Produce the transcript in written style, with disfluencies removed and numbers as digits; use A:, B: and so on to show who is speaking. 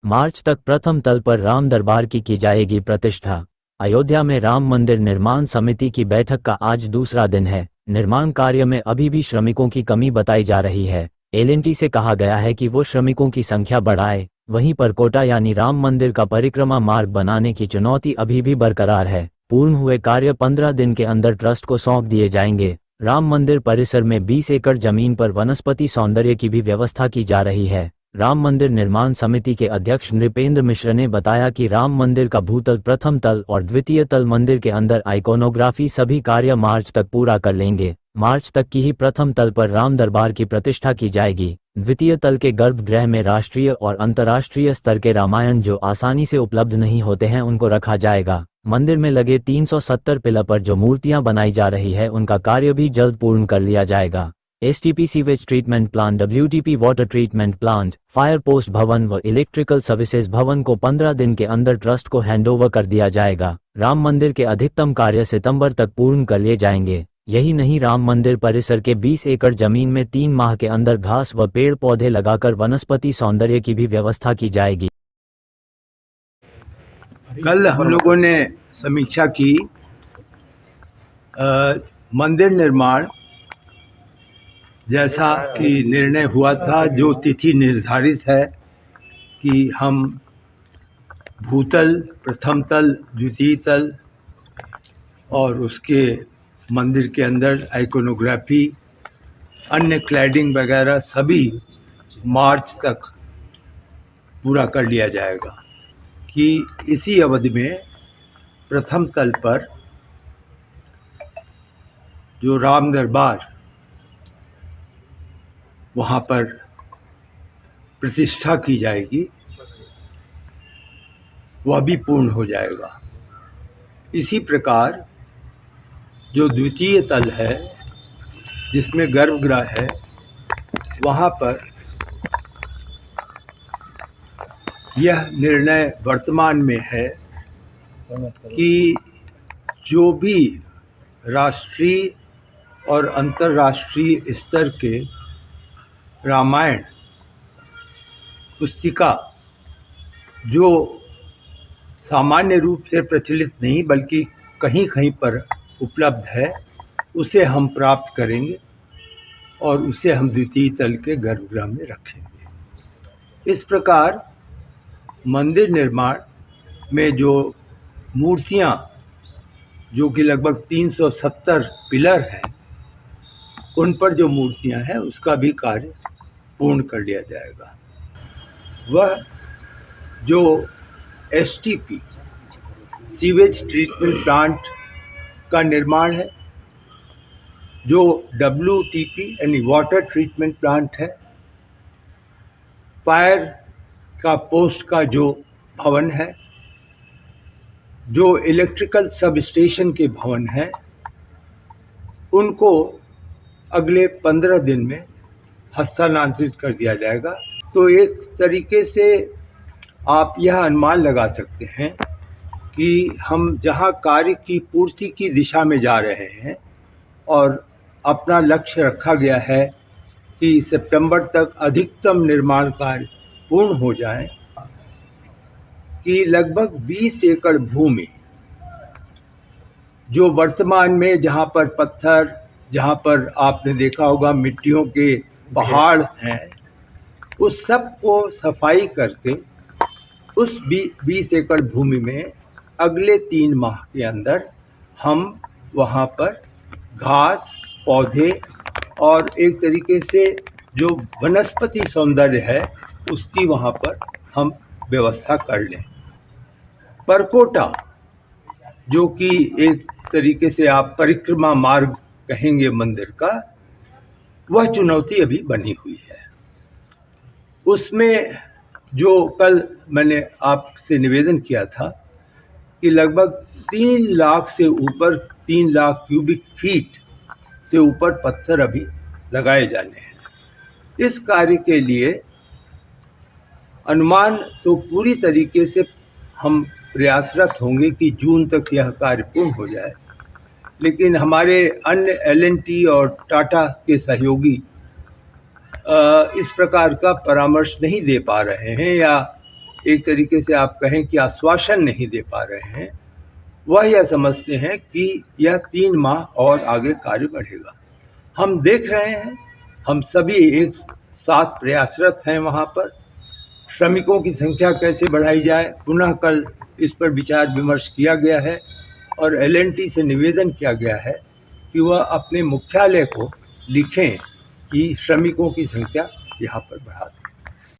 A: मार्च तक प्रथम तल पर राम दरबार की जाएगी प्रतिष्ठा। अयोध्या में राम मंदिर निर्माण समिति की बैठक का आज दूसरा दिन है। निर्माण कार्य में अभी भी श्रमिकों की कमी बताई जा रही है। एल&टी से कहा गया है कि वो श्रमिकों की संख्या बढ़ाए। वहीं परकोटा यानी राम मंदिर का परिक्रमा मार्ग बनाने की चुनौती अभी भी बरकरार है। पूर्ण हुए कार्य 15 दिन के अंदर ट्रस्ट को सौंप दिए जाएंगे। राम मंदिर परिसर में 20 एकड़ जमीन पर वनस्पति सौंदर्य की भी व्यवस्था की जा रही है। राम मंदिर निर्माण समिति के अध्यक्ष नृपेंद्र मिश्र ने बताया कि राम मंदिर का भूतल, प्रथम तल और द्वितीय तल मंदिर के अंदर आइकोनोग्राफी सभी कार्य मार्च तक पूरा कर लेंगे। मार्च तक की ही प्रथम तल पर राम दरबार की प्रतिष्ठा की जाएगी। द्वितीय तल के गर्भगृह में राष्ट्रीय और अंतर्राष्ट्रीय स्तर के रामायण जो आसानी से उपलब्ध नहीं होते हैं उनको रखा जाएगा। मंदिर में लगे 370 पिलर पर जो मूर्तियां बनाई जा रही है उनका कार्य भी जल्द पूर्ण कर लिया जाएगा। STP sewage treatment plant, WTP water treatment plant, fire post भवन व इलेक्ट्रिकल सर्विसेज भवन को 15 दिन के अंदर ट्रस्ट को हैंडओवर कर दिया जाएगा। राम मंदिर के अधिकतम कार्य सितंबर तक पूर्ण कर लिए जाएंगे। यही नहीं, राम मंदिर परिसर के 20 एकड़ जमीन में 3 माह के अंदर घास व पेड़ पौधे लगाकर वनस्पति सौंदर्य की भी व्यवस्था की जाएगी।
B: कल हम लोगों ने समीक्षा की मंदिर निर्माण जैसा कि निर्णय हुआ था, जो तिथि निर्धारित है कि हम भूतल, प्रथम तल, द्वितीय तल और उसके मंदिर के अंदर आइकोनोग्राफी, अन्य क्लैडिंग वगैरह सभी मार्च तक पूरा कर लिया जाएगा। कि इसी अवधि में प्रथम तल पर जो राम दरबार, वहाँ पर प्रतिष्ठा की जाएगी, वह भी पूर्ण हो जाएगा। इसी प्रकार जो द्वितीय तल है जिसमें गर्भगृह है, वहाँ पर यह निर्णय वर्तमान में है कि जो भी राष्ट्रीय और अंतर्राष्ट्रीय स्तर के रामायण पुस्तिका जो सामान्य रूप से प्रचलित नहीं बल्कि कहीं कहीं पर उपलब्ध है, उसे हम प्राप्त करेंगे और उसे हम द्वितीय तल के गर्भगृह में रखेंगे। इस प्रकार मंदिर निर्माण में जो मूर्तियां, जो कि लगभग 370 पिलर हैं, उन पर जो मूर्तियां हैं उसका भी कार्य पूर्ण कर लिया जाएगा। वह जो एसटीपी सीवेज ट्रीटमेंट प्लांट का निर्माण है, जो डब्ल्यूटीपी यानी वाटर ट्रीटमेंट प्लांट है, फायर का पोस्ट का जो भवन है, जो इलेक्ट्रिकल सब स्टेशन के भवन हैं, उनको अगले 15 दिन में हस्तांतरित कर दिया जाएगा। तो एक तरीके से आप यह अनुमान लगा सकते हैं कि हम जहां कार्य की पूर्ति की दिशा में जा रहे हैं और अपना लक्ष्य रखा गया है कि सितंबर तक अधिकतम निर्माण कार्य पूर्ण हो जाए, कि लगभग 20 एकड़ भूमि जो वर्तमान में जहां पर पत्थर, जहां पर आपने देखा होगा मिट्टियों के पहाड़ हैं, उस सब को सफाई करके उस 20 एकड़ भूमि में अगले 3 माह के अंदर हम वहां पर घास, पौधे और एक तरीके से जो वनस्पति सौंदर्य है उसकी वहां पर हम व्यवस्था कर लें। परकोटा, जो कि एक तरीके से आप परिक्रमा मार्ग कहेंगे मंदिर का, वह चुनौती अभी बनी हुई है। उसमें जो कल मैंने आपसे निवेदन किया था कि लगभग 3 लाख से ऊपर, 3 लाख क्यूबिक फीट से ऊपर पत्थर अभी लगाए जाने हैं। इस कार्य के लिए अनुमान तो पूरी तरीके से हम प्रयासरत होंगे कि जून तक यह कार्य पूर्ण हो जाए, लेकिन हमारे अन्य L&T और टाटा के सहयोगी इस प्रकार का परामर्श नहीं दे पा रहे हैं, या एक तरीके से आप कहें कि आश्वासन नहीं दे पा रहे हैं। वह यह समझते हैं कि यह 3 माह और आगे कार्य बढ़ेगा। हम देख रहे हैं, हम सभी एक साथ प्रयासरत हैं वहाँ पर। श्रमिकों की संख्या कैसे बढ़ाई जाए, पुनः कल इस पर विचार विमर्श किया गया है और L&T से निवेदन किया गया है कि वह अपने मुख्यालय को लिखें कि श्रमिकों की संख्या यहाँ पर बढ़ा दें।